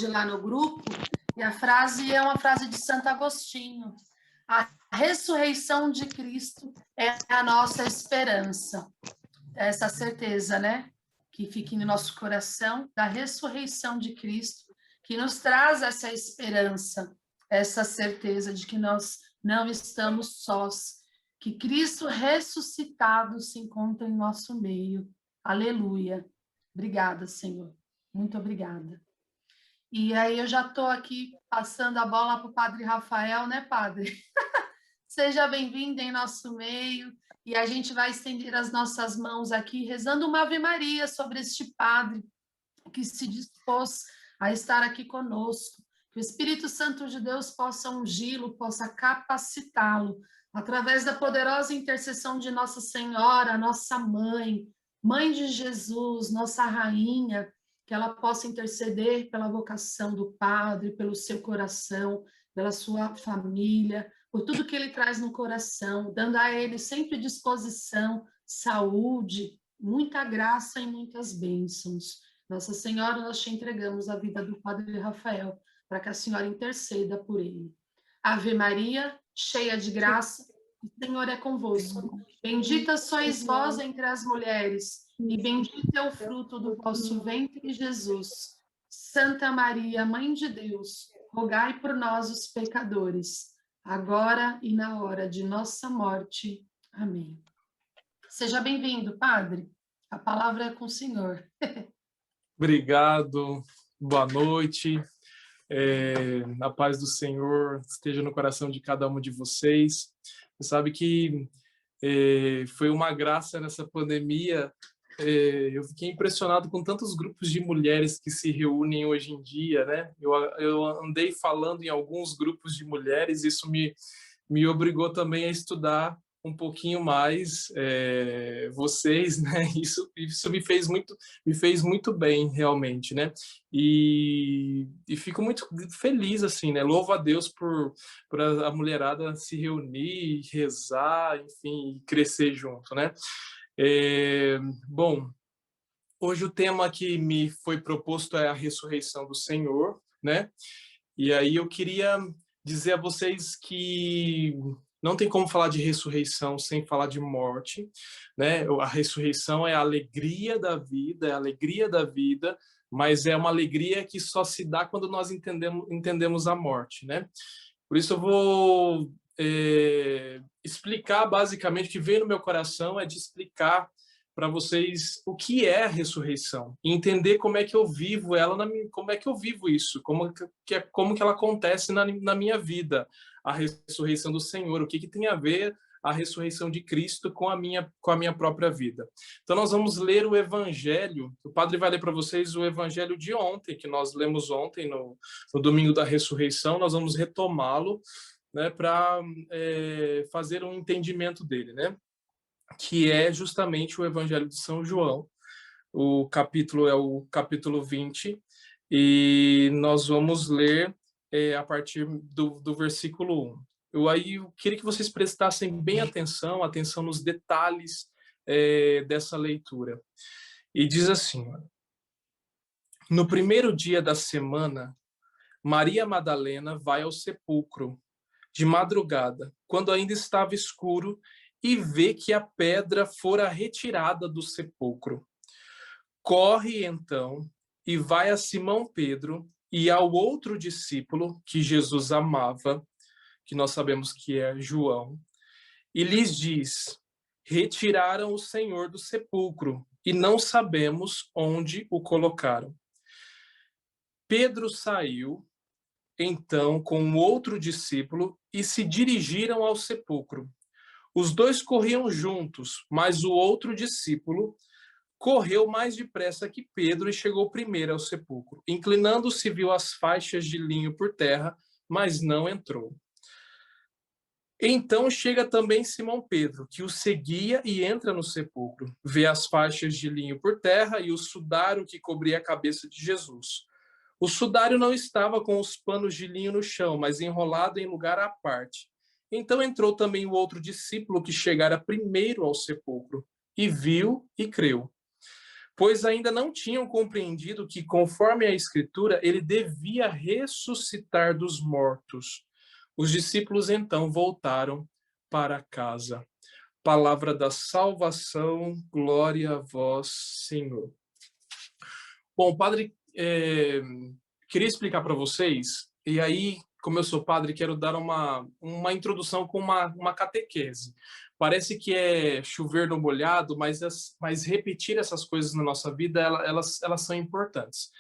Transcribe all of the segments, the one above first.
hoje lá no grupo, e a frase é uma frase de Santo Agostinho. A ressurreição de Cristo é a nossa esperança. Essa certeza, né? Que fica em nosso coração, da ressurreição de Cristo, que nos traz essa esperança, essa certeza de que nós não estamos sós, que Cristo ressuscitado se encontra em nosso meio. Aleluia. Obrigada, Senhor. Muito obrigada. E aí eu já estou aqui passando a bola para o Padre Rafael, né, Padre? Seja bem-vindo em nosso meio. E a gente vai estender as nossas mãos aqui, rezando uma Ave Maria sobre este Padre que se dispôs a estar aqui conosco. Que o Espírito Santo de Deus possa ungí-lo, possa capacitá-lo, através da poderosa intercessão de Nossa Senhora, nossa mãe, Mãe de Jesus, nossa rainha, que ela possa interceder pela vocação do Padre, pelo seu coração, pela sua família, por tudo que ele traz no coração, dando a ele sempre disposição, saúde, muita graça e muitas bênçãos. Nossa Senhora, nós te entregamos a vida do Padre Rafael, para que a Senhora interceda por ele. Ave Maria, cheia de graça, o Senhor é convosco. Bendita sois vós entre as mulheres, e bendito é o fruto do vosso ventre, Jesus. Santa Maria, Mãe de Deus, rogai por nós, os pecadores, agora e na hora de nossa morte. Amém. Seja bem-vindo, Padre. A palavra é com o Senhor. Obrigado, boa noite. A paz do Senhor esteja no coração de cada um de vocês. Você sabe que foi uma graça nessa pandemia. Eu fiquei impressionado com tantos grupos de mulheres que se reúnem hoje em dia, né? Eu andei falando em alguns grupos de mulheres, isso me obrigou também a estudar um pouquinho mais vocês, né? Isso me fez muito bem, realmente, né? E fico muito feliz, assim, né? Louvo a Deus por a mulherada se reunir, rezar, enfim, crescer junto, né? Bom, hoje o tema que me foi proposto é a ressurreição do Senhor, né? E aí eu queria dizer a vocês que não tem como falar de ressurreição sem falar de morte, né? A ressurreição é a alegria da vida, mas é uma alegria que só se dá quando nós entendemos a morte, né? Por isso eu vou explicar basicamente o que veio no meu coração é de explicar para vocês o que é a ressurreição e entender como é que eu vivo ela, como é que eu vivo isso, como que ela acontece na minha vida, a ressurreição do Senhor, o que tem a ver a ressurreição de Cristo com a minha própria vida. Então nós vamos ler o Evangelho, o Padre vai ler para vocês o Evangelho de ontem, que nós lemos ontem, no domingo da ressurreição, nós vamos retomá-lo, né, para fazer um entendimento dele, né? Que é justamente o Evangelho de São João. O capítulo é o capítulo 20, e nós vamos ler a partir do versículo 1. Eu queria que vocês prestassem bem atenção nos detalhes dessa leitura. E diz assim: no primeiro dia da semana, Maria Madalena vai ao sepulcro, de madrugada, quando ainda estava escuro, e vê que a pedra fora retirada do sepulcro. Corre, então, e vai a Simão Pedro e ao outro discípulo que Jesus amava, que nós sabemos que é João, e lhes diz: retiraram o Senhor do sepulcro, e não sabemos onde o colocaram. Pedro saiu, então, com um outro discípulo, e se dirigiram ao sepulcro. Os dois corriam juntos, mas o outro discípulo correu mais depressa que Pedro e chegou primeiro ao sepulcro. Inclinando-se, viu as faixas de linho por terra, mas não entrou. Então chega também Simão Pedro, que o seguia, e entra no sepulcro. Vê as faixas de linho por terra e o sudário que cobria a cabeça de Jesus. O sudário não estava com os panos de linho no chão, mas enrolado em lugar à parte. Então entrou também o outro discípulo que chegara primeiro ao sepulcro, e viu e creu. pois ainda não tinham compreendido que, conforme a Escritura, ele devia ressuscitar dos mortos. Os discípulos então voltaram para casa. Palavra da salvação, glória a vós, Senhor. Bom, padre, queria explicar para vocês, e aí, como eu sou padre, quero dar uma introdução com uma catequese. Parece que é chover no molhado, mas repetir essas coisas na nossa vida, elas são importantes.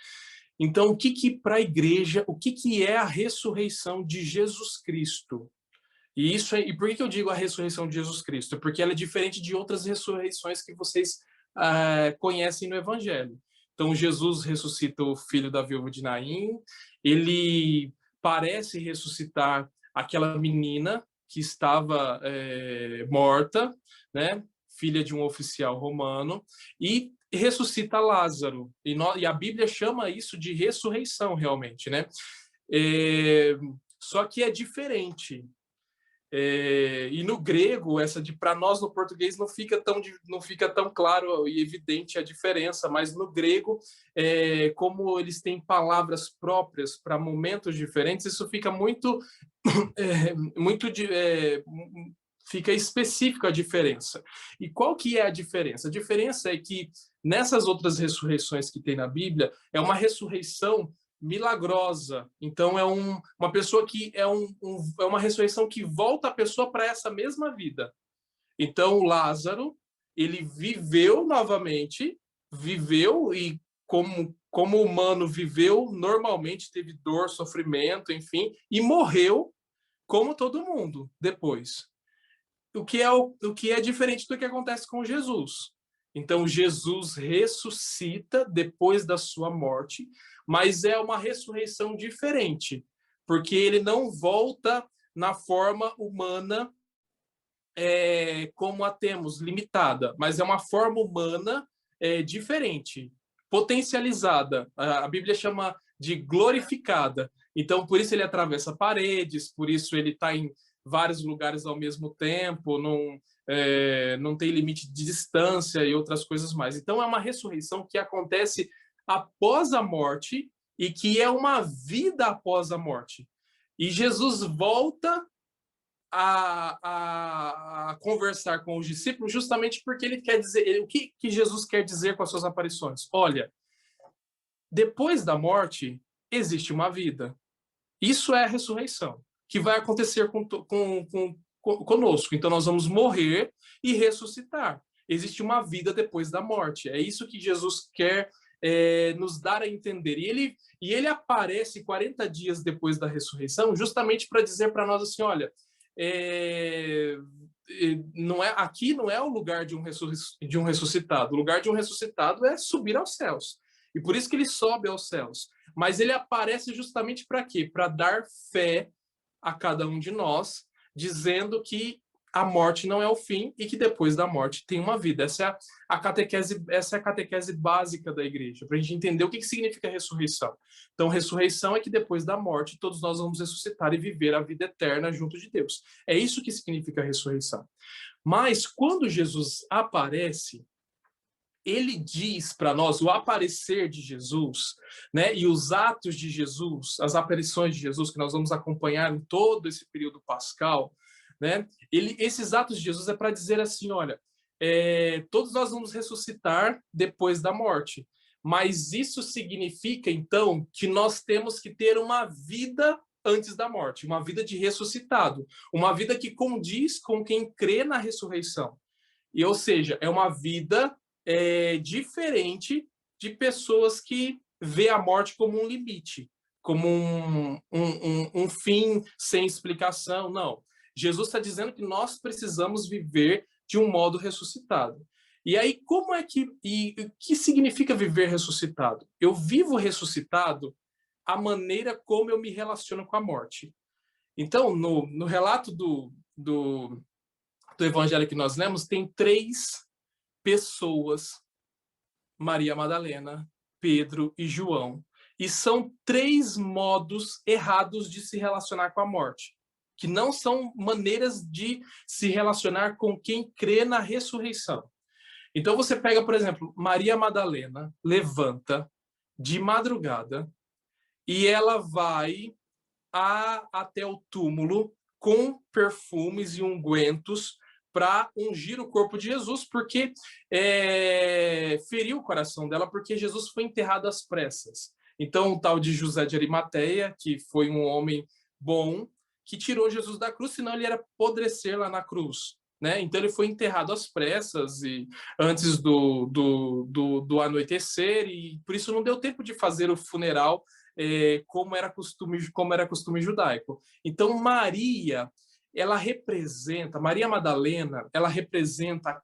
Então, para a igreja, o que é a ressurreição de Jesus Cristo? E por que eu digo a ressurreição de Jesus Cristo? Porque ela é diferente de outras ressurreições que vocês conhecem no Evangelho. Então, Jesus ressuscita o filho da viúva de Naim, ele parece ressuscitar aquela menina que estava morta, né? Filha de um oficial romano, e ressuscita Lázaro. E a Bíblia chama isso de ressurreição, realmente, né? Só que é diferente. E no grego, para nós no português não fica tão claro e evidente a diferença, mas no grego, como eles têm palavras próprias para momentos diferentes, isso fica fica específico a diferença. E qual que é a diferença? A diferença é que nessas outras ressurreições que tem na Bíblia, é uma ressurreição milagrosa. Então, uma pessoa que é uma ressurreição que volta a pessoa para essa mesma vida. Então, Lázaro, ele viveu novamente, viveu e como humano viveu normalmente, teve dor, sofrimento, enfim, e morreu como todo mundo depois. O que é diferente do que acontece com Jesus. Então, Jesus ressuscita depois da sua morte, mas é uma ressurreição diferente, porque ele não volta na forma humana como a temos, limitada, mas é uma forma humana diferente, potencializada. A Bíblia chama de glorificada. Então, por isso ele atravessa paredes, por isso ele está em vários lugares ao mesmo tempo, não tem limite de distância e outras coisas mais. Então, é uma ressurreição que acontece após a morte e que é uma vida após a morte. E Jesus volta a conversar com os discípulos justamente porque ele quer dizer... O que Jesus quer dizer com as suas aparições? Olha, depois da morte, existe uma vida. Isso é a ressurreição, que vai acontecer conosco. Então, nós vamos morrer e ressuscitar. Existe uma vida depois da morte. É isso que Jesus quer nos dar a entender. E ele aparece 40 dias depois da ressurreição, justamente para dizer para nós assim, olha, aqui não é o lugar de um ressuscitado. O lugar de um ressuscitado é subir aos céus. E por isso que ele sobe aos céus. Mas ele aparece justamente para quê? Para dar fé a cada um de nós, dizendo que a morte não é o fim e que depois da morte tem uma vida. Essa é a catequese básica da igreja, para a gente entender o que significa ressurreição. Então, ressurreição é que depois da morte todos nós vamos ressuscitar e viver a vida eterna junto de Deus. É isso que significa a ressurreição. Mas quando Jesus aparece, ele diz para nós, o aparecer de Jesus, né, e os atos de Jesus, as aparições de Jesus, que nós vamos acompanhar em todo esse período pascal, né, esses atos de Jesus é para dizer assim, olha, todos nós vamos ressuscitar depois da morte, mas isso significa, então, que nós temos que ter uma vida antes da morte, uma vida de ressuscitado, uma vida que condiz com quem crê na ressurreição. E, ou seja, é uma vida diferente de pessoas que vê a morte como um limite, como um fim sem explicação. Não. Jesus está dizendo que nós precisamos viver de um modo ressuscitado. E aí, o que significa viver ressuscitado? Eu vivo ressuscitado a maneira como eu me relaciono com a morte. Então, no relato do evangelho que nós lemos, tem 3 pessoas, Maria Madalena, Pedro e João. E são 3 modos errados de se relacionar com a morte, que não são maneiras de se relacionar com quem crê na ressurreição. Então você pega, por exemplo, Maria Madalena levanta de madrugada e ela vai até o túmulo com perfumes e ungüentos para ungir o corpo de Jesus, porque feriu o coração dela, porque Jesus foi enterrado às pressas. Então, o tal de José de Arimateia, que foi um homem bom, que tirou Jesus da cruz, senão ele era apodrecer lá na cruz. Né? Então, ele foi enterrado às pressas e antes do anoitecer, e por isso não deu tempo de fazer o funeral como era costume judaico. Então, Maria Madalena, ela representa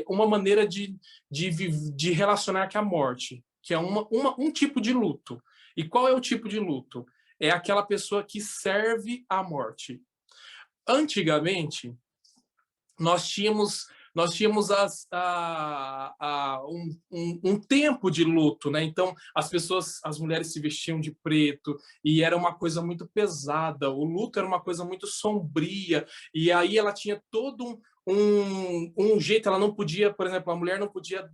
uma maneira de relacionar com a morte, que é um tipo de luto. E qual é o tipo de luto? É aquela pessoa que serve à morte. Antigamente, nós tínhamos um tempo de luto, né? Então as mulheres se vestiam de preto e era uma coisa muito pesada. O luto era uma coisa muito sombria e aí ela tinha todo um jeito. Ela não podia, por exemplo, a mulher não podia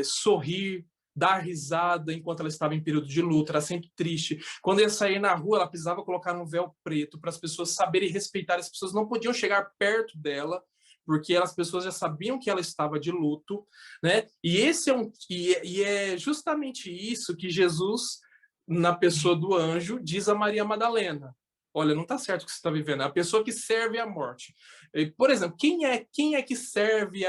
sorrir, dar risada enquanto ela estava em período de luto, era sempre triste. Quando ia sair na rua, ela precisava colocar um véu preto para as pessoas saberem respeitar. As pessoas não podiam chegar perto dela, porque as pessoas já sabiam que ela estava de luto, né? E é justamente isso que Jesus, na pessoa do anjo, diz a Maria Madalena. Olha, não está certo o que você está vivendo. É a pessoa que serve à morte. Por exemplo, quem é que serve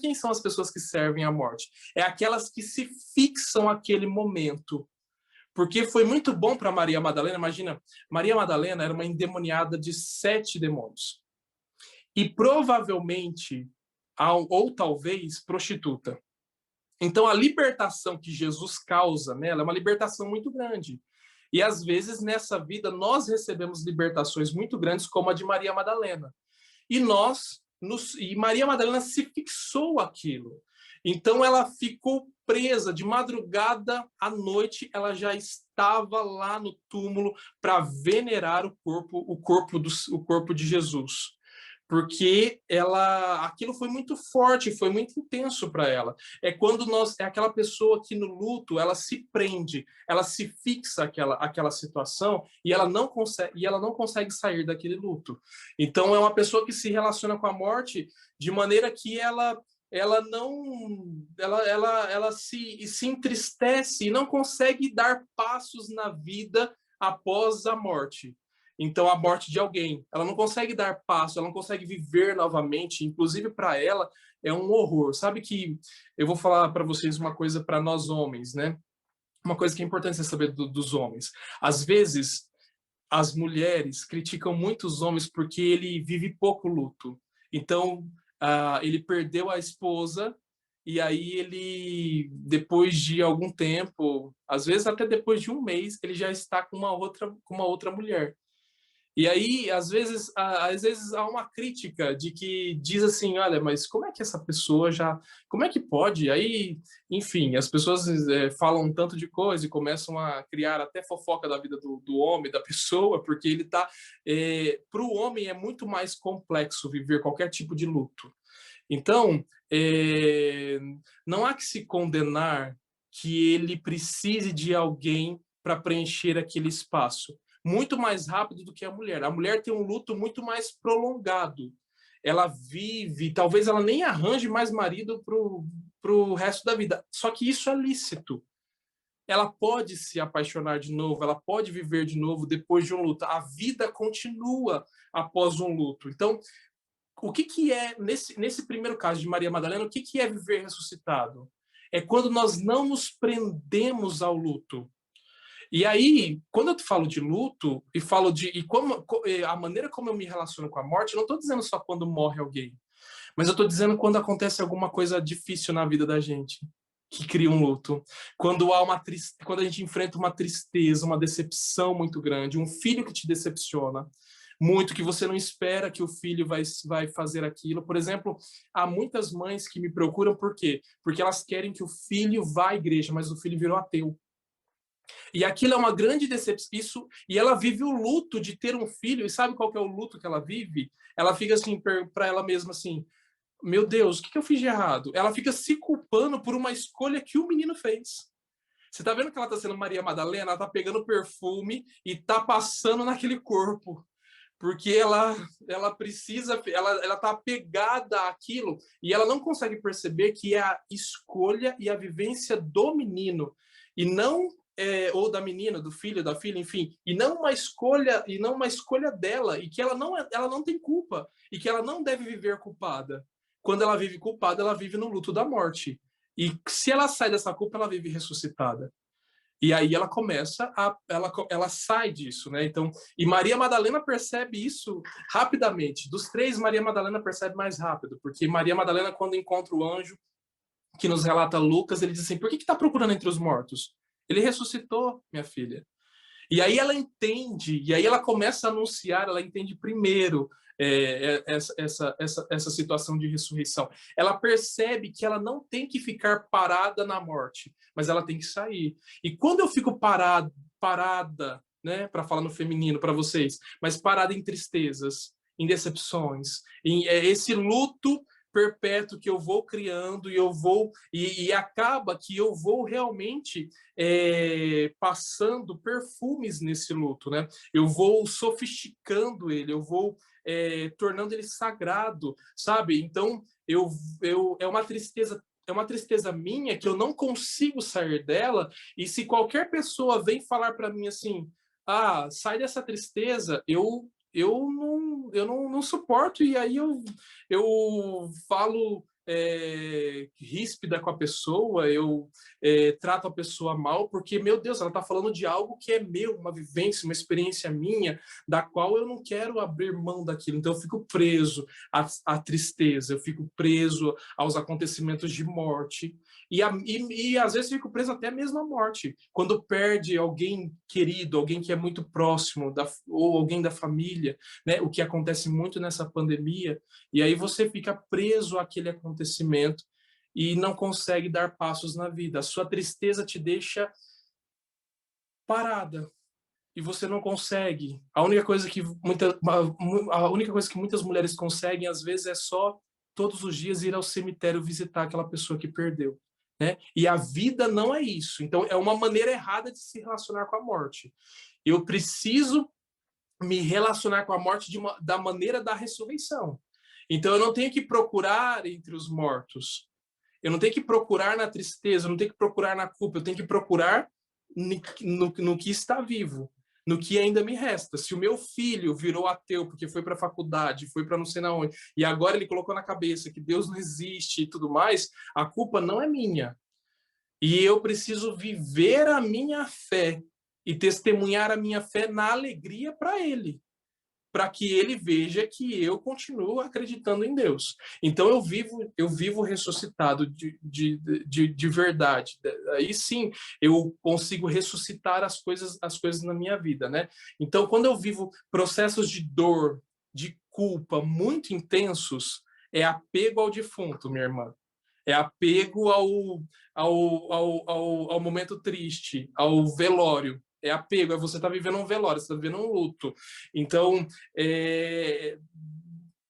quem são as pessoas que servem à morte? É aquelas que se fixam aquele momento. Porque foi muito bom para Maria Madalena. Imagina, Maria Madalena era uma endemoniada de 7 demônios. E provavelmente, ou talvez, prostituta. Então, a libertação que Jesus causa nela é uma libertação muito grande. E, às vezes, nessa vida, nós recebemos libertações muito grandes, como a de Maria Madalena. E Maria Madalena se fixou aquilo. Então, ela ficou presa de madrugada à noite, ela já estava lá no túmulo para venerar o corpo de Jesus, porque aquilo foi muito forte, foi muito intenso para ela. É aquela pessoa que no luto ela se prende, ela se fixa aquela situação e ela não consegue sair daquele luto. Então é uma pessoa que se relaciona com a morte de maneira que ela não ela se entristece e não consegue dar passos na vida após a morte. Então, a morte de alguém. Ela não consegue dar passo, ela não consegue viver novamente. Inclusive, para ela, é um horror. Sabe que eu vou falar para vocês uma coisa para nós homens, né? Uma coisa que é importante você saber dos homens. Às vezes, as mulheres criticam muito os homens porque ele vive pouco luto. Então, ele perdeu a esposa e aí ele, depois de algum tempo, às vezes até depois de um mês, ele já está com uma outra mulher. E aí, às vezes há uma crítica de que diz assim, olha, mas como é que essa pessoa como é que pode? Aí, enfim, as pessoas falam um tanto de coisa e começam a criar até fofoca da vida do homem, da pessoa, porque ele tá, para o homem é muito mais complexo viver qualquer tipo de luto. Então, não há que se condenar que ele precise de alguém para preencher aquele espaço muito mais rápido do que a mulher. A mulher tem um luto muito mais prolongado. Ela vive, talvez ela nem arranje mais marido pro resto da vida. Só que isso é lícito. Ela pode se apaixonar de novo, ela pode viver de novo depois de um luto. A vida continua após um luto. Então, o que é, nesse primeiro caso de Maria Madalena, o que é viver ressuscitado? É quando nós não nos prendemos ao luto. E aí, quando eu falo de luto e falo a maneira como eu me relaciono com a morte, eu não estou dizendo só quando morre alguém, mas eu estou dizendo quando acontece alguma coisa difícil na vida da gente, que cria um luto. Quando quando a gente enfrenta uma tristeza, uma decepção muito grande, um filho que te decepciona muito, que você não espera que o filho vai fazer aquilo. Por exemplo, há muitas mães que me procuram, por quê? Porque elas querem que o filho vá à igreja, mas o filho virou ateu. E aquilo é uma grande decepção. E ela vive o luto de ter um filho. E sabe qual que é o luto que ela vive? Ela fica assim para ela mesma assim: meu Deus, o que eu fiz de errado? Ela fica se culpando por uma escolha que o menino fez. Você tá vendo que ela tá sendo Maria Madalena? Ela tá pegando perfume e tá passando naquele corpo. Porque ela precisa, ela tá apegada àquilo e ela não consegue perceber que é a escolha e a vivência do menino e não ou da menina, do filho, da filha, enfim, e não uma escolha dela e que ela não tem culpa e que ela não deve viver culpada. Quando ela vive culpada, ela vive no luto da morte. E se ela sai dessa culpa, ela vive ressuscitada. E aí ela começa ela sai disso, né? Então, e Maria Madalena percebe isso rapidamente. Dos três, Maria Madalena percebe mais rápido, porque Maria Madalena, quando encontra o anjo que nos relata Lucas, ele diz assim: por que está procurando entre os mortos? Ele ressuscitou, minha filha. E aí ela entende, e aí ela começa a anunciar, ela entende primeiro essa situação de ressurreição. Ela percebe que ela não tem que ficar parada na morte, mas ela tem que sair. E quando eu fico parada, né, para falar no feminino para vocês, mas parada em tristezas, em decepções, em esse luto perpétuo que eu vou criando e eu vou e acaba que eu vou realmente passando perfumes nesse luto, né? Eu vou sofisticando ele, eu vou tornando ele sagrado, sabe? Então é uma tristeza minha que eu não consigo sair dela. E se qualquer pessoa vem falar para mim assim, ah, sai dessa tristeza, eu não suporto, e aí eu falo ríspida com a pessoa, eu trato a pessoa mal, porque, meu Deus, ela está falando de algo que é meu, uma vivência, uma experiência minha, da qual eu não quero abrir mão daquilo. Então eu fico preso à tristeza, eu fico preso aos acontecimentos de morte, e às vezes fico preso até mesmo à morte, quando perde alguém querido, alguém que é muito próximo, ou alguém da família, né? O que acontece muito nessa pandemia, e aí você fica preso àquele acontecimento e não consegue dar passos na vida. A sua tristeza te deixa parada e você não consegue. A única coisa que muitas mulheres conseguem às vezes é só todos os dias ir ao cemitério visitar aquela pessoa que perdeu, né? E a vida não é isso. Então é uma maneira errada de se relacionar com a morte. Eu preciso me relacionar com a morte da maneira da ressurreição. Então eu não tenho que procurar entre os mortos. Eu não tenho que procurar na tristeza, eu não tenho que procurar na culpa, eu tenho que procurar no que está vivo, no que ainda me resta. Se o meu filho virou ateu porque foi para a faculdade, foi para não sei na onde, e agora ele colocou na cabeça que Deus não existe e tudo mais, a culpa não é minha. E eu preciso viver a minha fé e testemunhar a minha fé na alegria para ele, para que ele veja que eu continuo acreditando em Deus. Então eu vivo ressuscitado de verdade. Aí sim eu consigo ressuscitar as coisas na minha vida, né? Então quando eu vivo processos de dor, de culpa muito intensos, é apego ao defunto, minha irmã. É apego ao momento triste, ao velório. É apego, é você estar vivendo um velório, você está vivendo um luto. Então, é,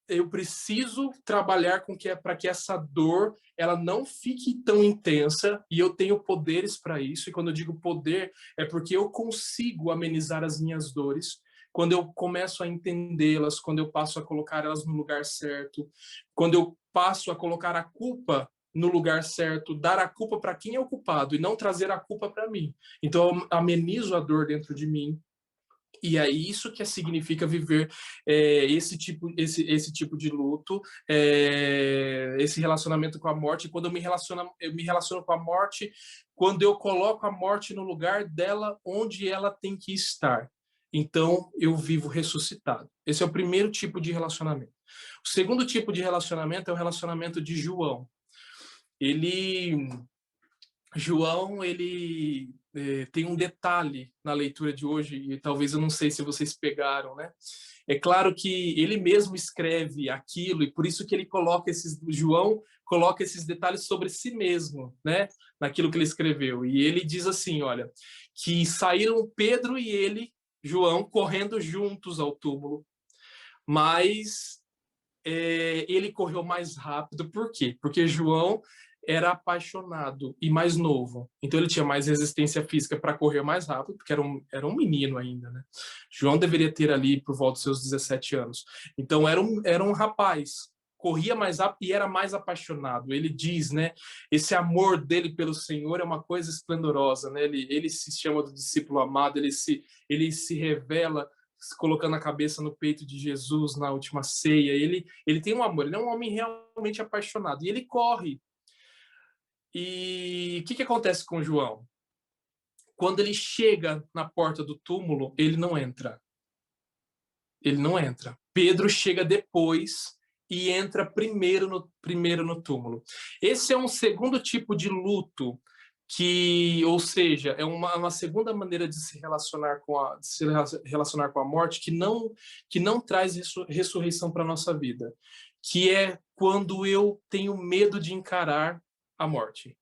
eu preciso trabalhar para que essa dor ela não fique tão intensa, e eu tenho poderes para isso. E quando eu digo poder, é porque eu consigo amenizar as minhas dores quando eu começo a entendê-las, quando eu passo a colocar elas no lugar certo, quando eu passo a colocar a culpa no lugar certo, dar a culpa para quem é o culpado e não trazer a culpa para mim. Então eu amenizo a dor dentro de mim. E é isso que significa viver esse tipo de luto, esse relacionamento com a morte. Quando eu me relaciono com a morte, quando eu coloco a morte no lugar dela, onde ela tem que estar. Então, eu vivo ressuscitado. Esse é o primeiro tipo de relacionamento. O segundo tipo de relacionamento é o relacionamento de João. João, ele tem um detalhe na leitura de hoje, e talvez eu não sei se vocês pegaram, né? É claro que ele mesmo escreve aquilo, e por isso que João coloca esses detalhes sobre si mesmo, né? Naquilo que ele escreveu. E ele diz assim, olha, que saíram Pedro e ele, João, correndo juntos ao túmulo, mas ele correu mais rápido. Por quê? Porque João era apaixonado e mais novo. Então ele tinha mais resistência física para correr mais rápido, porque era um menino ainda, né? João deveria ter ali por volta dos seus 17 anos. Então era um rapaz, corria mais rápido e era mais apaixonado. Ele diz, né? Esse amor dele pelo Senhor é uma coisa esplendorosa, né? Ele se chama do discípulo amado, ele se revela colocando a cabeça no peito de Jesus na última ceia. Ele tem um amor, ele é um homem realmente apaixonado. E ele corre. E o que acontece com João? Quando ele chega na porta do túmulo, ele não entra. Ele não entra. Pedro chega depois e entra primeiro no túmulo. Esse é um segundo tipo de luto ou seja, é uma segunda maneira de se relacionar com a morte que não traz ressurreição para a nossa vida, que é quando eu tenho medo de encarar a morte.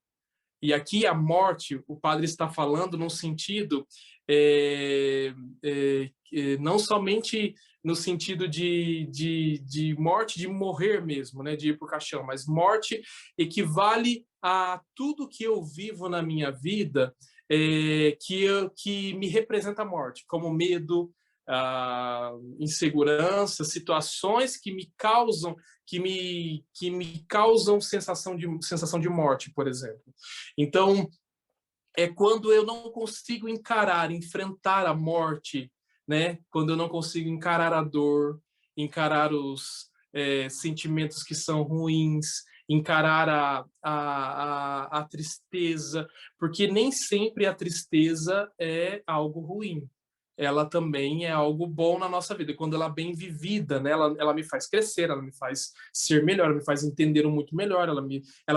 E aqui a morte, o padre está falando num sentido, não somente no sentido de morte, de morrer mesmo, né, de ir para o caixão, mas morte equivale a tudo que eu vivo na minha vida que me representa a morte, como medo, insegurança, situações que me causam sensação de morte, por exemplo. Então, é quando eu não consigo enfrentar a morte, né? Quando eu não consigo encarar a dor, encarar os sentimentos que são ruins, encarar a tristeza, porque nem sempre a tristeza é algo ruim. Ela também é algo bom na nossa vida. Quando ela é bem vivida, né? Ela me faz crescer, ela me faz ser melhor, ela me faz entender muito melhor, ela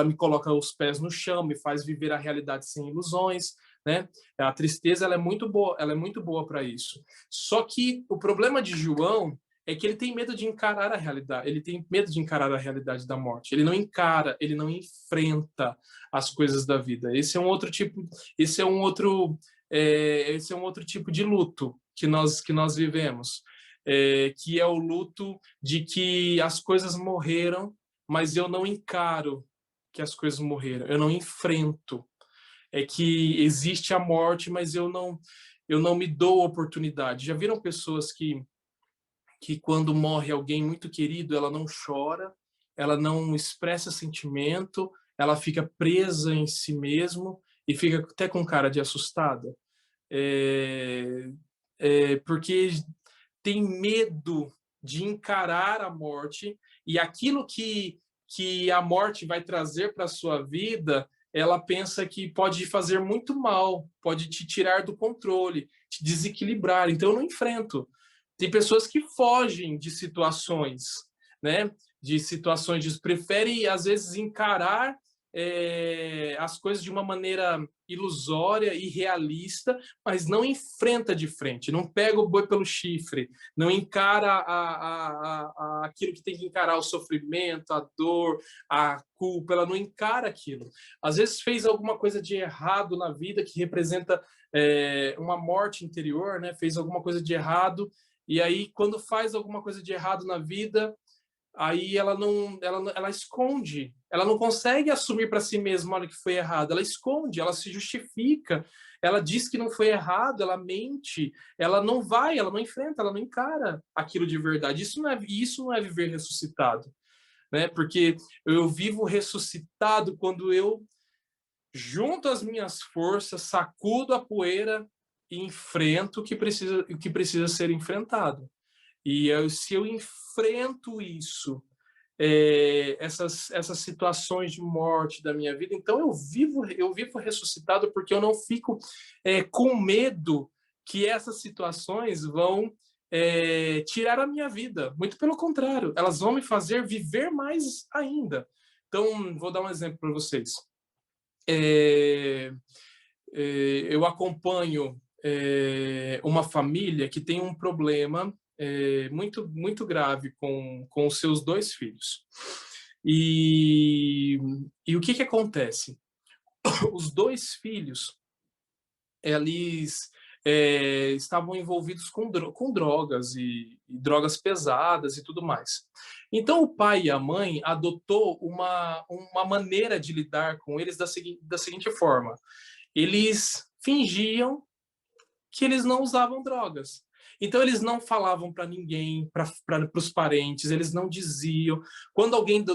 me coloca os pés no chão, me faz viver a realidade sem ilusões, né? A tristeza ela é muito boa para isso. Só que o problema de João é que ele tem medo de encarar a realidade, ele tem medo de encarar a realidade da morte. Ele não encara, ele não enfrenta as coisas da vida. Esse é um outro tipo de luto que nós vivemos, que é o luto de que as coisas morreram, mas eu não encaro que as coisas morreram, eu não enfrento. É que existe a morte, mas eu não me dou oportunidade. Já viram pessoas que quando morre alguém muito querido, ela não chora, ela não expressa sentimento, ela fica presa em si mesmo e fica até com cara de assustada? Porque tem medo de encarar a morte e aquilo que a morte vai trazer para a sua vida, ela pensa que pode fazer muito mal, pode te tirar do controle, te desequilibrar. Então, eu não enfrento. Tem pessoas que fogem de situações, né? Preferem, às vezes, encarar as coisas de uma maneira ilusória e realista, mas não enfrenta de frente, não pega o boi pelo chifre, não encara aquilo que tem que encarar, o sofrimento, a dor, a culpa, ela não encara aquilo. Às vezes fez alguma coisa de errado na vida que representa uma morte interior, né? Fez alguma coisa de errado, e aí quando faz alguma coisa de errado na vida, aí ela esconde, ela não consegue assumir para si mesma, olha, que foi errado, ela esconde, ela se justifica, ela diz que não foi errado, ela mente, ela não enfrenta, ela não encara aquilo de verdade. Isso não é viver ressuscitado, né? Porque eu vivo ressuscitado quando eu junto as minhas forças, sacudo a poeira e enfrento o que precisa ser enfrentado. E se eu enfrento isso, essas situações de morte da minha vida, então eu vivo ressuscitado, porque eu não fico com medo que essas situações vão tirar a minha vida. Muito pelo contrário, elas vão me fazer viver mais ainda. Então, vou dar um exemplo para vocês. Eu acompanho uma família que tem um problema muito, muito grave com os seus 2 filhos. E o que acontece? Os 2 filhos, eles estavam envolvidos com drogas e drogas pesadas e tudo mais. Então, o pai e a mãe adotou uma maneira de lidar com eles da seguinte forma: eles fingiam que eles não usavam drogas. Então, eles não falavam para ninguém, para os parentes, eles não diziam. Quando alguém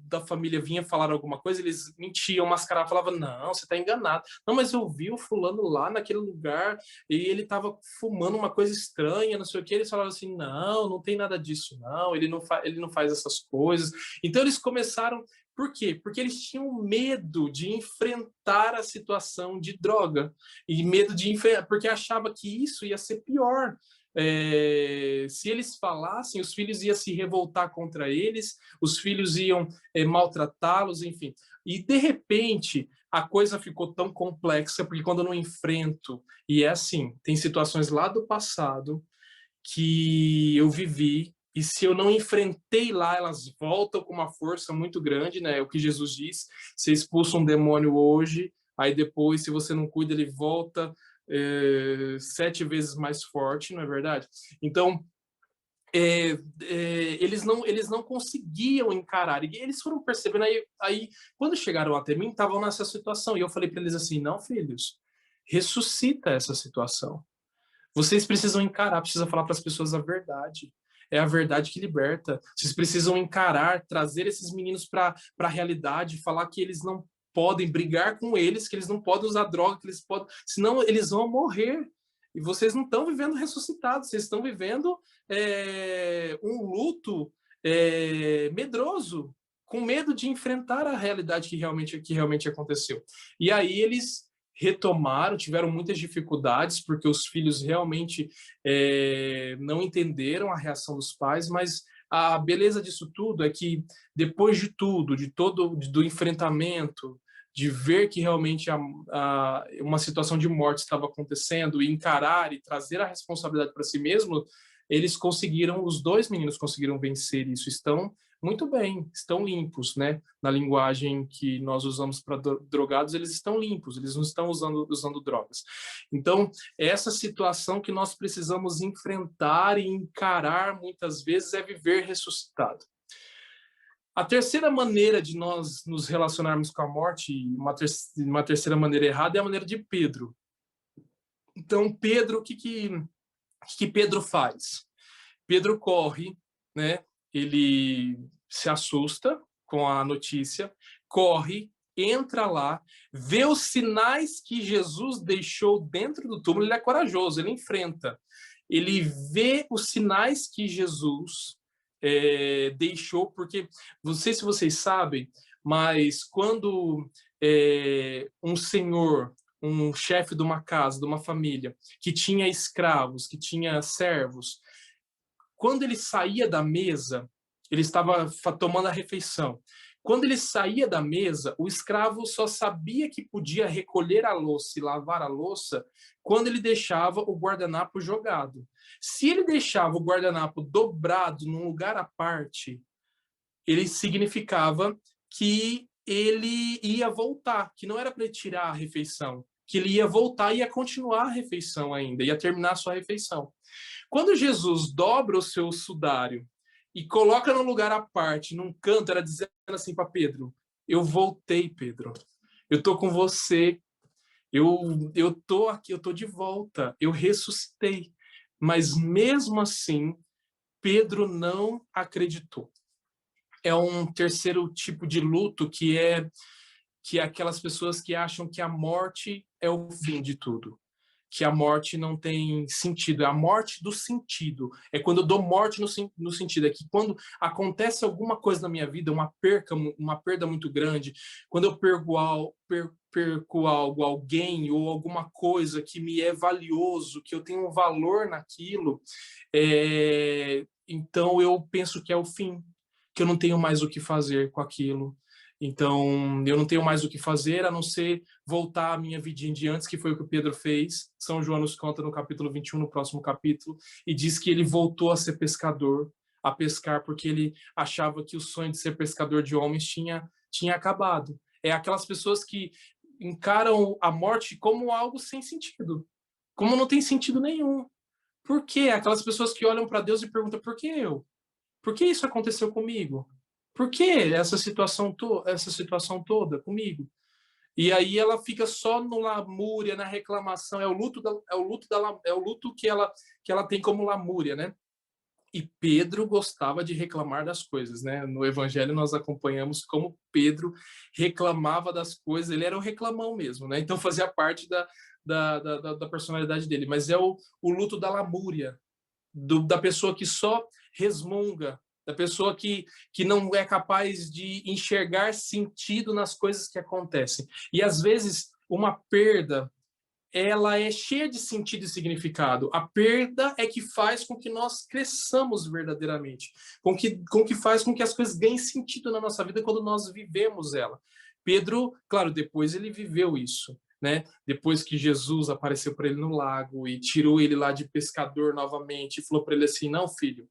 da família vinha falar alguma coisa, eles mentiam, mascaravam, falavam, não, você está enganado. Não, mas eu vi o fulano lá naquele lugar e ele estava fumando uma coisa estranha, não sei o que. Eles falavam assim, não, não tem nada disso, não, ele não faz essas coisas. Então, eles começaram... Por quê? Porque eles tinham medo de enfrentar a situação de droga. E medo de enfrentar, porque achava que isso ia ser pior. Se eles falassem, os filhos iam se revoltar contra eles, os filhos iam maltratá-los, enfim. E, de repente, a coisa ficou tão complexa, porque quando eu não enfrento, e é assim, tem situações lá do passado que eu vivi, e se eu não enfrentei lá, elas voltam com uma força muito grande, né? É o que Jesus diz, você expulsa um demônio hoje, aí depois, se você não cuida, ele volta 7 vezes mais forte, não é verdade? Então, eles não conseguiam encarar, e eles foram percebendo, aí quando chegaram até mim, estavam nessa situação, e eu falei para eles assim, não, filhos, ressuscita essa situação. Vocês precisam encarar, precisam falar para as pessoas a verdade. É a verdade que liberta. Vocês precisam encarar, trazer esses meninos para a realidade, falar que eles não podem brigar com eles, que eles não podem usar droga, que eles podem, senão eles vão morrer. E vocês não estão vivendo ressuscitados, vocês estão vivendo um luto medroso, com medo de enfrentar a realidade que realmente aconteceu. E aí eles retomaram, tiveram muitas dificuldades, porque os filhos realmente não entenderam a reação dos pais, mas a beleza disso tudo é que, depois de tudo, do enfrentamento, de ver que realmente uma situação de morte estava acontecendo, e encarar e trazer a responsabilidade para si mesmo, os 2 meninos conseguiram vencer isso, estão muito bem, estão limpos, né? Na linguagem que nós usamos para drogados, eles estão limpos, eles não estão usando drogas. Então, essa situação que nós precisamos enfrentar e encarar muitas vezes é viver ressuscitado. A terceira maneira de nós nos relacionarmos com a morte, uma terceira maneira errada, é a maneira de Pedro. Então, Pedro, o que Pedro faz? Pedro corre, né? Ele se assusta com a notícia, corre, entra lá, vê os sinais que Jesus deixou dentro do túmulo, ele é corajoso, ele enfrenta. Ele vê os sinais que Jesus deixou, porque, não sei se vocês sabem, mas quando um senhor, um chefe de uma casa, de uma família, que tinha escravos, que tinha servos, quando ele saía da mesa, ele estava tomando a refeição. Quando ele saía da mesa, o escravo só sabia que podia recolher a louça e lavar a louça quando ele deixava o guardanapo jogado. Se ele deixava o guardanapo dobrado num lugar à parte, ele significava que ele ia voltar, que não era para ele tirar a refeição, que ele ia voltar e ia continuar a refeição ainda, ia terminar a sua refeição. Quando Jesus dobra o seu sudário e coloca num lugar à parte, num canto, era dizendo assim para Pedro, eu voltei, Pedro, eu estou com você, eu estou aqui, eu estou de volta, eu ressuscitei. Mas mesmo assim, Pedro não acreditou. É um terceiro tipo de luto que é aquelas pessoas que acham que a morte é o fim de tudo, que a morte não tem sentido, é a morte do sentido. É quando eu dou morte no sentido, é que quando acontece alguma coisa na minha vida, uma perda muito grande, quando eu perco algo, alguém ou alguma coisa que me é valioso, que eu tenho um valor naquilo, então eu penso que é o fim, que eu não tenho mais o que fazer com aquilo. Então, eu não tenho mais o que fazer a não ser voltar à minha vidinha de antes, que foi o que o Pedro fez. São João nos conta no capítulo 21, no próximo capítulo, e diz que ele voltou a ser pescador, a pescar, porque ele achava que o sonho de ser pescador de homens tinha acabado. É aquelas pessoas que encaram a morte como algo sem sentido, Como não tem sentido nenhum. Por quê? Aquelas pessoas que olham para Deus e perguntam, por que eu? Por que isso aconteceu comigo? Por que essa situação toda comigo? E aí ela fica só no lamúria, na reclamação, é o luto que ela tem como lamúria, né? E Pedro gostava de reclamar das coisas, né? No Evangelho nós acompanhamos como Pedro reclamava das coisas, ele era o reclamão mesmo, né? Então fazia parte da personalidade dele, mas é o luto da lamúria, da pessoa que só resmunga, da pessoa que não é capaz de enxergar sentido nas coisas que acontecem. E às vezes uma perda, ela é cheia de sentido e significado. A perda é que faz com que nós cresçamos verdadeiramente, com que faz com que as coisas ganhem sentido na nossa vida quando nós vivemos ela. Pedro, claro, depois ele viveu isso, né? Depois que Jesus apareceu para ele no lago e tirou ele lá de pescador novamente e falou para ele assim: "Não, filho,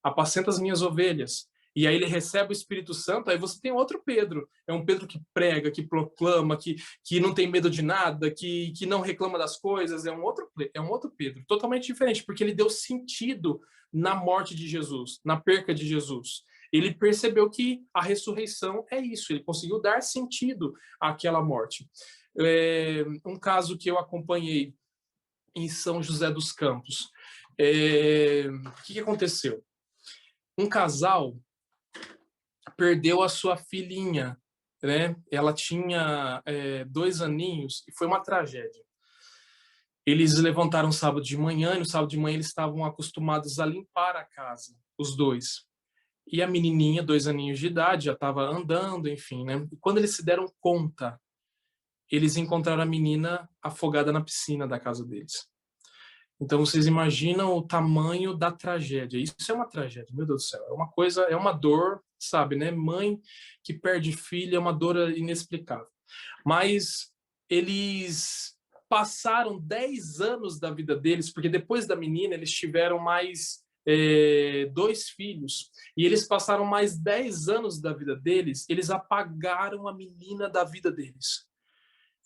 apacenta as minhas ovelhas". E aí ele recebe o Espírito Santo, aí você tem outro Pedro. É um Pedro que prega, que proclama, que não tem medo de nada, que não reclama das coisas. É um outro Pedro, totalmente diferente, porque ele deu sentido na morte de Jesus, na perca de Jesus. Ele percebeu que a ressurreição é isso, ele conseguiu dar sentido àquela morte. Um caso que eu acompanhei em São José dos Campos. O que aconteceu? Um casal perdeu a sua filhinha, né? Ela tinha 2 aninhos e foi uma tragédia. Eles levantaram sábado de manhã e no sábado de manhã eles estavam acostumados a limpar a casa, os dois. E a menininha, 2 aninhos de idade, já estava andando, enfim, né? E quando eles se deram conta, eles encontraram a menina afogada na piscina da casa deles. Então vocês imaginam o tamanho da tragédia. Isso é uma tragédia, meu Deus do céu. É uma coisa, é uma dor, sabe, né? Mãe que perde filho é uma dor inexplicável. Mas eles passaram 10 anos da vida deles, porque depois da menina eles tiveram mais 2 filhos. E eles passaram mais 10 anos da vida deles, eles apagaram a menina da vida deles.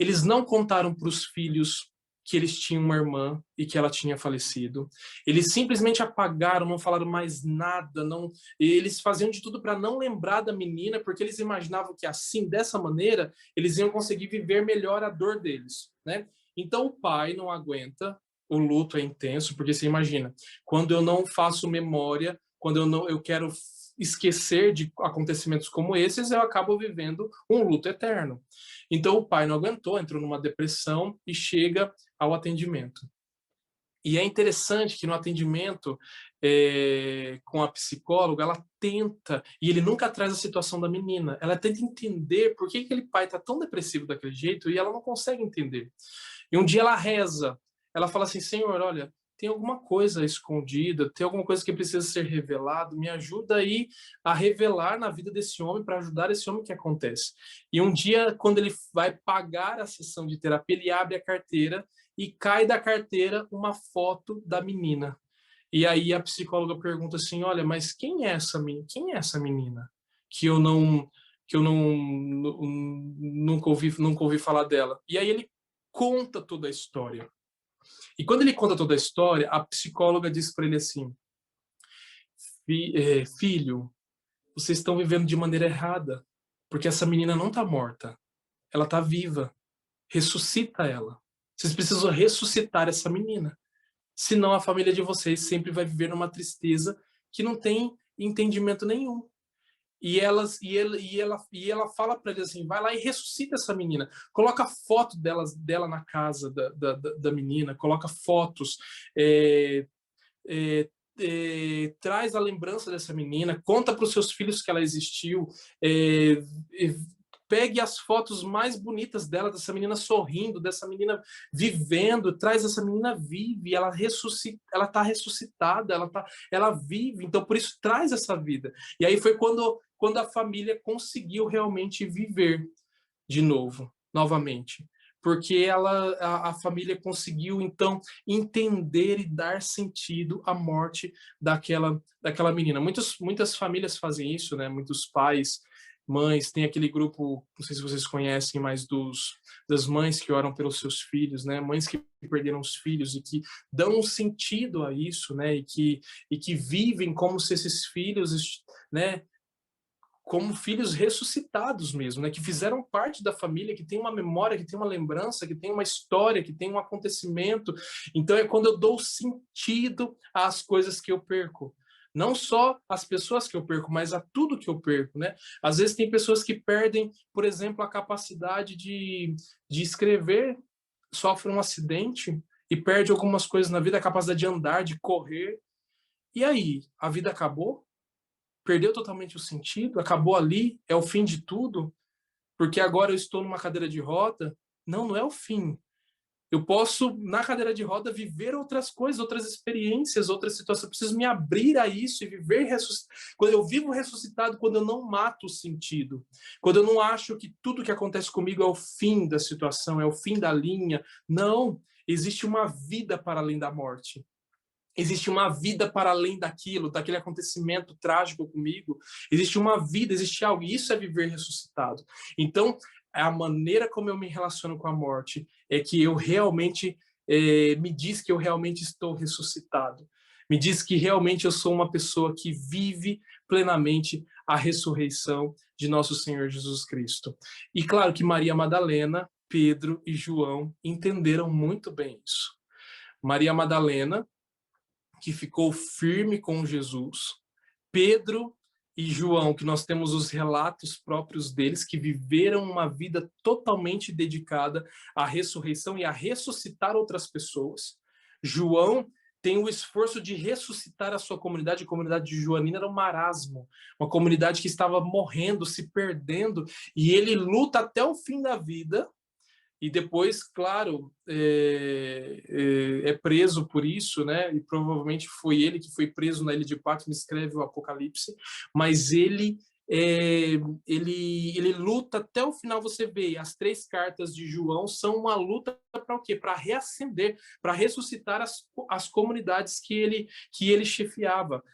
Eles não contaram para os filhos que eles tinham uma irmã e que ela tinha falecido. Eles simplesmente apagaram, não falaram mais nada, não. Eles faziam de tudo para não lembrar da menina, porque eles imaginavam que assim, dessa maneira, eles iam conseguir viver melhor a dor deles, né? Então o pai não aguenta, o luto é intenso, porque você imagina, quando eu não faço memória, quando eu quero esquecer de acontecimentos como esses, eu acabo vivendo um luto eterno. Então o pai não aguentou, entrou numa depressão e chega ao atendimento. E é interessante que no atendimento com a psicóloga, ela tenta, e ele nunca traz a situação da menina, ela tenta entender por que aquele pai está tão depressivo daquele jeito e ela não consegue entender. E um dia ela reza, ela fala assim: Senhor, olha, tem alguma coisa escondida, tem alguma coisa que precisa ser revelado, me ajuda aí a revelar na vida desse homem, para ajudar esse homem que acontece. E um dia, quando ele vai pagar a sessão de terapia, ele abre a carteira e cai da carteira uma foto da menina. E aí a psicóloga pergunta assim: olha, mas quem é essa menina? Quem é essa menina que eu nunca ouvi falar dela? E aí ele conta toda a história. E quando ele conta toda a história, a psicóloga diz para ele assim: filho, vocês estão vivendo de maneira errada, porque essa menina não está morta, ela está viva. Ressuscita ela. Vocês precisam ressuscitar essa menina. Senão a família de vocês sempre vai viver numa tristeza que não tem entendimento nenhum. E ela fala para ele assim: vai lá e ressuscita essa menina. Coloca foto dela na casa da menina, coloca fotos, traz a lembrança dessa menina, conta para os seus filhos que ela existiu, pegue as fotos mais bonitas dela, dessa menina sorrindo, dessa menina vivendo, traz essa menina vive, ela ressuscita, ela está ressuscitada, ela vive, então por isso traz essa vida. E aí foi quando a família conseguiu realmente viver de novo, novamente, porque a família conseguiu então entender e dar sentido à morte daquela menina. Muitas famílias fazem isso, né? Muitos pais, mães, tem aquele grupo, não sei se vocês conhecem, mas das mães que oram pelos seus filhos, né? Mães que perderam os filhos e que dão um sentido a isso, né? E que vivem como se esses filhos, né? Como filhos ressuscitados mesmo, né? Que fizeram parte da família, que tem uma memória, que tem uma lembrança, que tem uma história, que tem um acontecimento. Então é quando eu dou sentido às coisas que eu perco. Não só às pessoas que eu perco, mas a tudo que eu perco, né? Às vezes tem pessoas que perdem, por exemplo, a capacidade de escrever, sofre um acidente e perde algumas coisas na vida, a capacidade de andar, de correr. E aí, a vida acabou? Perdeu totalmente o sentido? Acabou ali? É o fim de tudo? Porque agora eu estou numa cadeira de roda? Não, não é o fim. Eu posso, na cadeira de roda, viver outras coisas, outras experiências, outras situações. Eu preciso me abrir a isso e viver ressuscitado. Quando eu vivo ressuscitado, quando eu não mato o sentido, quando eu não acho que tudo que acontece comigo é o fim da situação, é o fim da linha. Não, existe uma vida para além da morte. Existe uma vida para além daquilo, daquele acontecimento trágico comigo. Existe uma vida, existe algo. Isso é viver ressuscitado. Então, a maneira como eu me relaciono com a morte é que eu realmente me diz que eu realmente estou ressuscitado. Me diz que realmente eu sou uma pessoa que vive plenamente a ressurreição de nosso Senhor Jesus Cristo. E claro que Maria Madalena, Pedro e João entenderam muito bem isso. Maria Madalena, que ficou firme com Jesus. Pedro e João, que nós temos os relatos próprios deles, que viveram uma vida totalmente dedicada à ressurreição e a ressuscitar outras pessoas. João tem o esforço de ressuscitar a sua comunidade. A comunidade de Joanina era um marasmo, uma comunidade que estava morrendo, se perdendo, e ele luta até o fim da vida. E depois, claro, é preso por isso, né? E provavelmente foi ele que foi preso na ilha de Patmos, escreve o Apocalipse. Mas ele luta até o final. Você vê, as 3 cartas de João são uma luta para o quê? Para reacender, para ressuscitar as comunidades que ele chefiava,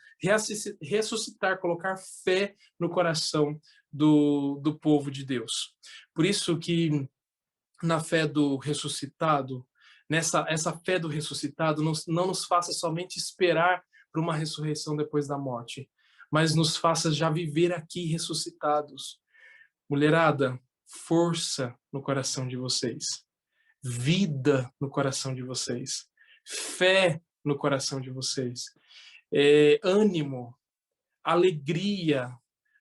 ressuscitar, colocar fé no coração do povo de Deus. Por isso que na fé do ressuscitado, essa fé do ressuscitado não nos faça somente esperar por uma ressurreição depois da morte, mas nos faça já viver aqui ressuscitados. Mulherada, força no coração de vocês, vida no coração de vocês, fé no coração de vocês, ânimo, alegria.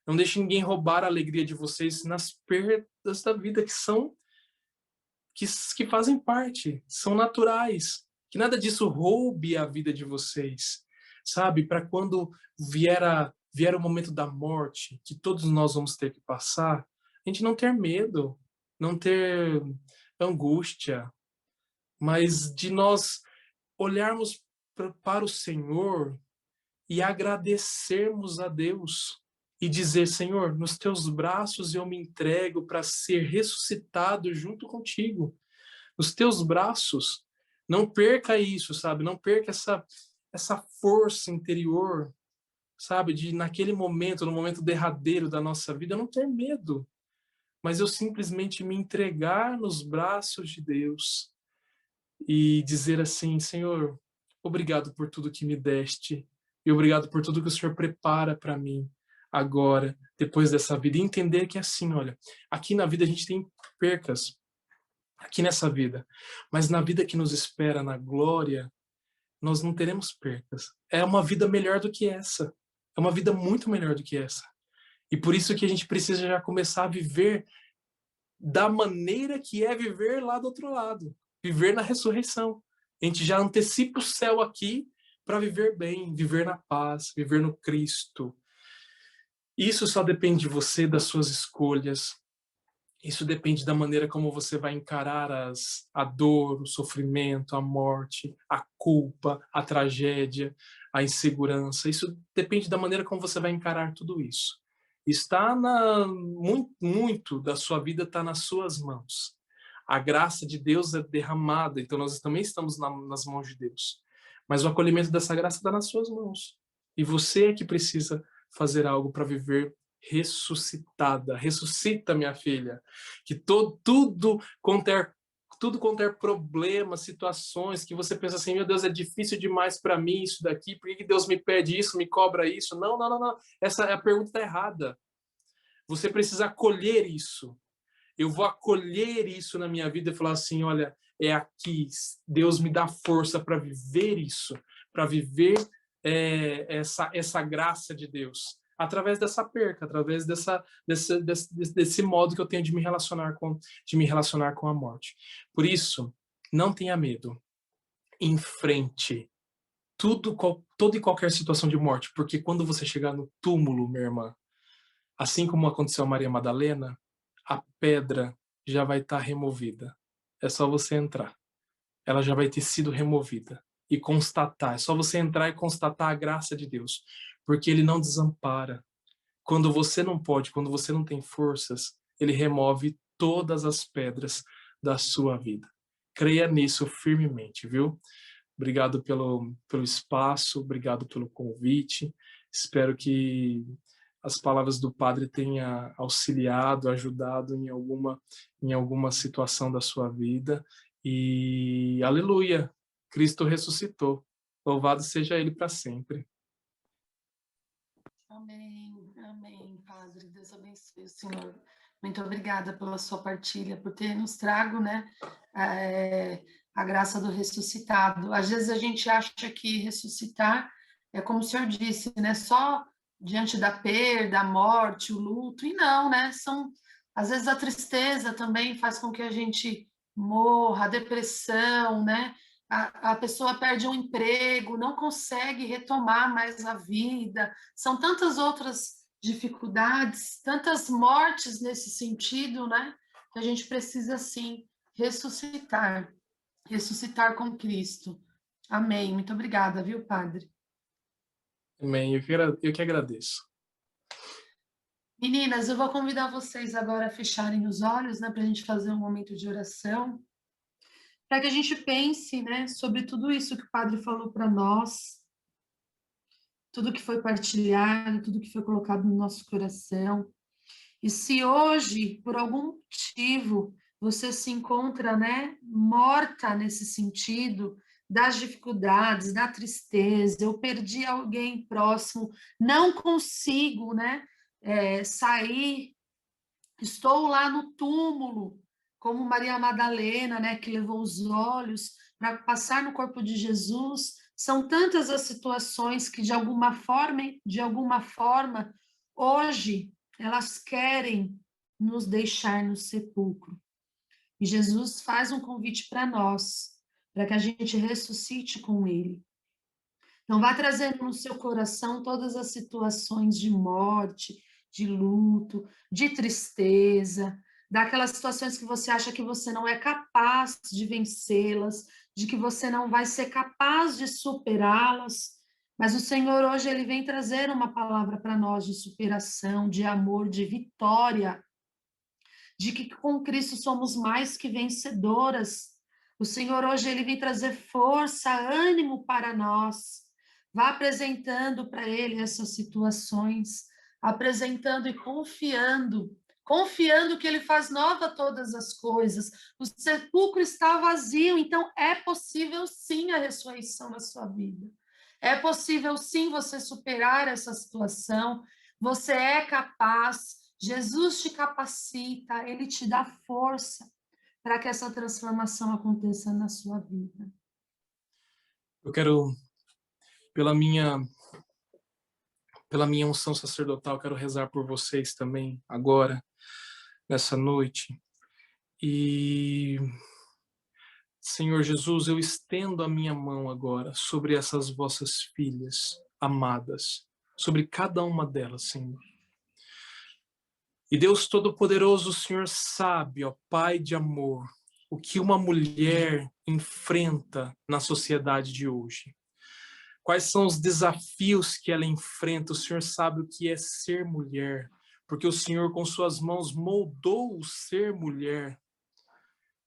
Não deixe ninguém roubar a alegria de vocês nas perdas da vida que fazem parte, são naturais. Que nada disso roube a vida de vocês, sabe? Para quando vier o momento da morte, que todos nós vamos ter que passar, a gente não ter medo, não ter angústia, mas de nós olharmos para o Senhor e agradecermos a Deus e dizer: Senhor, nos teus braços eu me entrego para ser ressuscitado junto contigo. Nos teus braços. Não perca isso, sabe? Não perca essa força interior, sabe? De naquele momento, no momento derradeiro da nossa vida, não ter medo, mas eu simplesmente me entregar nos braços de Deus e dizer assim: Senhor, obrigado por tudo que me deste e obrigado por tudo que o Senhor prepara para mim agora, depois dessa vida. E entender que assim, olha, aqui na vida a gente tem percas, aqui nessa vida, mas na vida que nos espera na glória, nós não teremos percas. É uma vida melhor do que essa. É uma vida muito melhor do que essa. E por isso que a gente precisa já começar a viver da maneira que é viver lá do outro lado. Viver na ressurreição. A gente já antecipa o céu aqui para viver bem, viver na paz, viver no Cristo. Isso só depende de você, das suas escolhas. Isso depende da maneira como você vai encarar a dor, o sofrimento, a morte, a culpa, a tragédia, a insegurança. Isso depende da maneira como você vai encarar tudo isso. Muito da sua vida está nas suas mãos. A graça de Deus é derramada, então nós também estamos nas mãos de Deus. Mas o acolhimento dessa graça está nas suas mãos. E você é que precisa fazer algo para viver ressuscitada. Ressuscita, minha filha. Que tudo quanto é problemas, situações que você pensa assim, meu Deus, é difícil demais para mim isso daqui, por que Deus me pede isso, me cobra isso? Não, não, não, não. A pergunta está errada. Você precisa acolher isso. Eu vou acolher isso na minha vida e falar assim, olha, é aqui, Deus me dá força para viver isso, para viver essa graça de Deus, através dessa perca, através desse modo que eu tenho de me relacionar com a morte. Por isso, não tenha medo, enfrente toda e qualquer situação de morte, porque quando você chegar no túmulo, minha irmã, assim como aconteceu a Maria Madalena, a pedra já vai estar removida. É só você entrar. Ela já vai ter sido removida. E constatar. É só você entrar e constatar a graça de Deus. Porque Ele não desampara. Quando você não pode, quando você não tem forças, Ele remove todas as pedras da sua vida. Creia nisso firmemente, viu? Obrigado pelo espaço, obrigado pelo convite. Espero que as palavras do Padre tenha auxiliado, ajudado em alguma situação da sua vida. E aleluia, Cristo ressuscitou. Louvado seja Ele para sempre. Amém, amém, Padre. Deus abençoe o Senhor. Muito obrigada pela sua partilha, por ter nos trago, né, a graça do ressuscitado. Às vezes a gente acha que ressuscitar é como o Senhor disse, né, só diante da perda, a morte, o luto, e não, né, às vezes a tristeza também faz com que a gente morra, a depressão, né, a pessoa perde um emprego, não consegue retomar mais a vida, são tantas outras dificuldades, tantas mortes nesse sentido, né? Que a gente precisa, sim, ressuscitar, ressuscitar com Cristo. Amém. Muito obrigada, viu, Padre? Amém. Eu que agradeço. Meninas, eu vou convidar vocês agora a fecharem os olhos, né, para a gente fazer um momento de oração, para que a gente pense, né, sobre tudo isso que o Padre falou para nós, tudo que foi partilhado, tudo que foi colocado no nosso coração. E se hoje, por algum motivo, você se encontra, né, morta nesse sentido, das dificuldades, da tristeza, eu perdi alguém próximo, não consigo, né, sair, estou lá no túmulo, como Maria Madalena, né, que levou os olhos para passar no corpo de Jesus. São tantas as situações que, de alguma forma, hoje, elas querem nos deixar no sepulcro. E Jesus faz um convite para nós, para que a gente ressuscite com Ele. Então, vá trazendo no seu coração todas as situações de morte, de luto, de tristeza, daquelas situações que você acha que você não é capaz de vencê-las, de que você não vai ser capaz de superá-las. Mas o Senhor hoje ele vem trazer uma palavra para nós de superação, de amor, de vitória, de que com Cristo somos mais que vencedoras. O Senhor hoje ele vem trazer força, ânimo para nós. Vá apresentando para ele essas situações, apresentando e confiando que ele faz nova todas as coisas. O sepulcro está vazio, então é possível sim a ressurreição na sua vida. É possível sim você superar essa situação. Você é capaz. Jesus te capacita, ele te dá força para que essa transformação aconteça na sua vida. Eu quero, pela minha unção sacerdotal, quero rezar por vocês também, agora, nessa noite. E, Senhor Jesus, eu estendo a minha mão agora sobre essas vossas filhas amadas, sobre cada uma delas, Senhor. E Deus Todo-Poderoso, o Senhor sabe, ó Pai de amor, o que uma mulher enfrenta na sociedade de hoje. Quais são os desafios que ela enfrenta? O Senhor sabe o que é ser mulher, porque o Senhor, com suas mãos, moldou o ser mulher.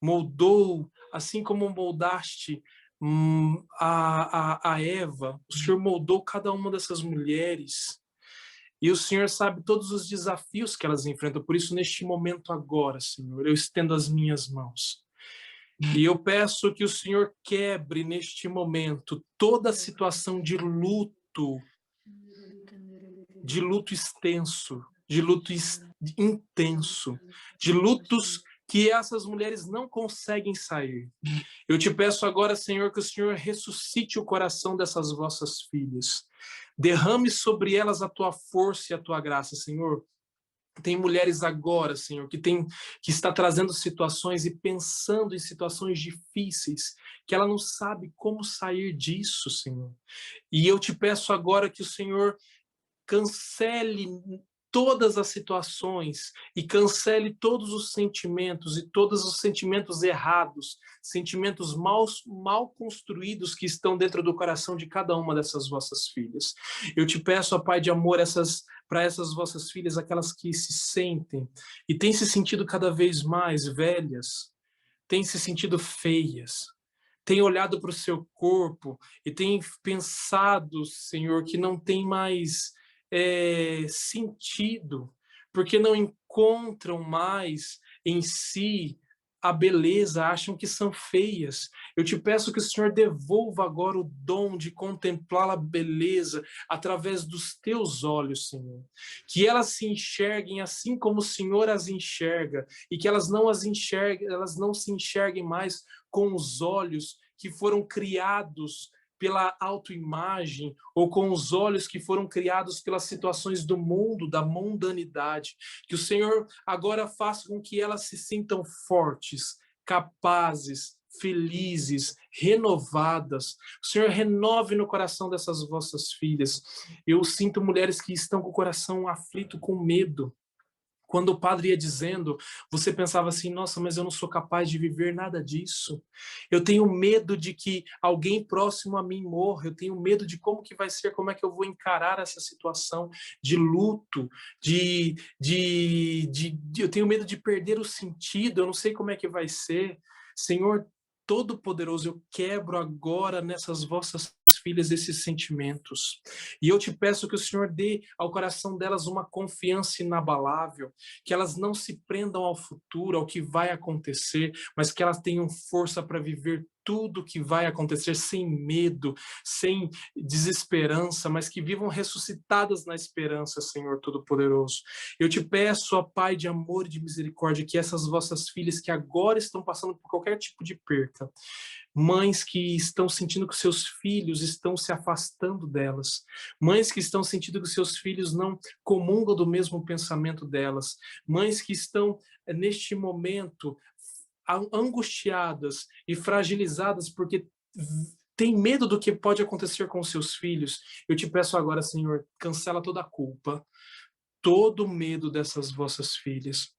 Moldou, assim como moldaste a Eva, o Senhor moldou cada uma dessas mulheres. E o Senhor sabe todos os desafios que elas enfrentam. Por isso, neste momento agora, Senhor, eu estendo as minhas mãos. E eu peço que o Senhor quebre neste momento toda a situação de luto extenso, de luto intenso, de lutos que essas mulheres não conseguem sair. Eu te peço agora, Senhor, que o Senhor ressuscite o coração dessas vossas filhas. Derrame sobre elas a tua força e a tua graça, Senhor. Tem mulheres agora, Senhor, que está trazendo situações e pensando em situações difíceis, que ela não sabe como sair disso, Senhor. E eu te peço agora que o Senhor cancele todas as situações e cancele todos os sentimentos e todos os sentimentos errados, sentimentos mal construídos que estão dentro do coração de cada uma dessas vossas filhas. Eu te peço, ó Pai de amor, para essas vossas filhas, aquelas que se sentem e têm se sentido cada vez mais velhas, têm se sentido feias, têm olhado para o seu corpo e têm pensado, Senhor, que não tem mais sentido, porque não encontram mais em si a beleza, acham que são feias. Eu te peço que o Senhor devolva agora o dom de contemplar a beleza através dos teus olhos, Senhor. Que elas se enxerguem assim como o Senhor as enxerga e que elas não se enxerguem mais com os olhos que foram criados pela autoimagem ou com os olhos que foram criados pelas situações do mundo, da mundanidade. Que o Senhor agora faça com que elas se sintam fortes, capazes, felizes, renovadas. O Senhor renove no coração dessas vossas filhas. Eu sinto mulheres que estão com o coração aflito com medo. Quando o padre ia dizendo, você pensava assim, nossa, mas eu não sou capaz de viver nada disso. Eu tenho medo de que alguém próximo a mim morra. Eu tenho medo de como que vai ser, como é que eu vou encarar essa situação de luto, eu tenho medo de perder o sentido, eu não sei como é que vai ser. Senhor Todo-Poderoso, eu quebro agora nessas vossas filhas esses sentimentos. E eu te peço que o Senhor dê ao coração delas uma confiança inabalável, que elas não se prendam ao futuro, ao que vai acontecer, mas que elas tenham força para viver tudo que vai acontecer sem medo, sem desesperança, mas que vivam ressuscitadas na esperança, Senhor Todo-Poderoso. Eu te peço, ó Pai de amor e de misericórdia, que essas vossas filhas que agora estão passando por qualquer tipo de perca, mães que estão sentindo que seus filhos estão se afastando delas, mães que estão sentindo que seus filhos não comungam do mesmo pensamento delas, mães que estão, neste momento, angustiadas e fragilizadas porque tem medo do que pode acontecer com seus filhos. Eu te peço agora, Senhor, cancela toda a culpa, todo o medo dessas vossas filhas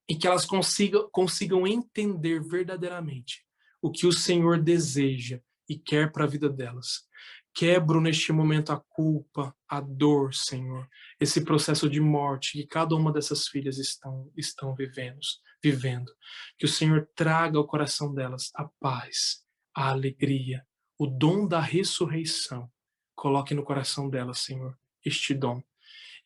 e que elas consigam entender verdadeiramente o que o Senhor deseja e quer para a vida delas. Quebro neste momento a culpa, a dor, Senhor, esse processo de morte que cada uma dessas filhas estão vivendo. Que o Senhor traga ao coração delas a paz, a alegria, o dom da ressurreição. Coloque no coração delas, Senhor, este dom.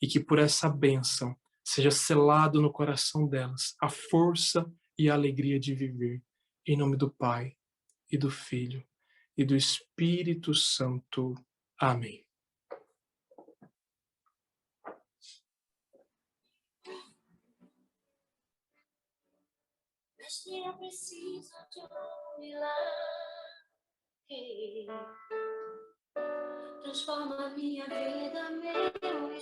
E que por essa bênção seja selado no coração delas a força e a alegria de viver. Em nome do Pai, e do Filho, e do Espírito Santo. Amém. Mestre, eu preciso de um milagre. Transforma minha vida, meu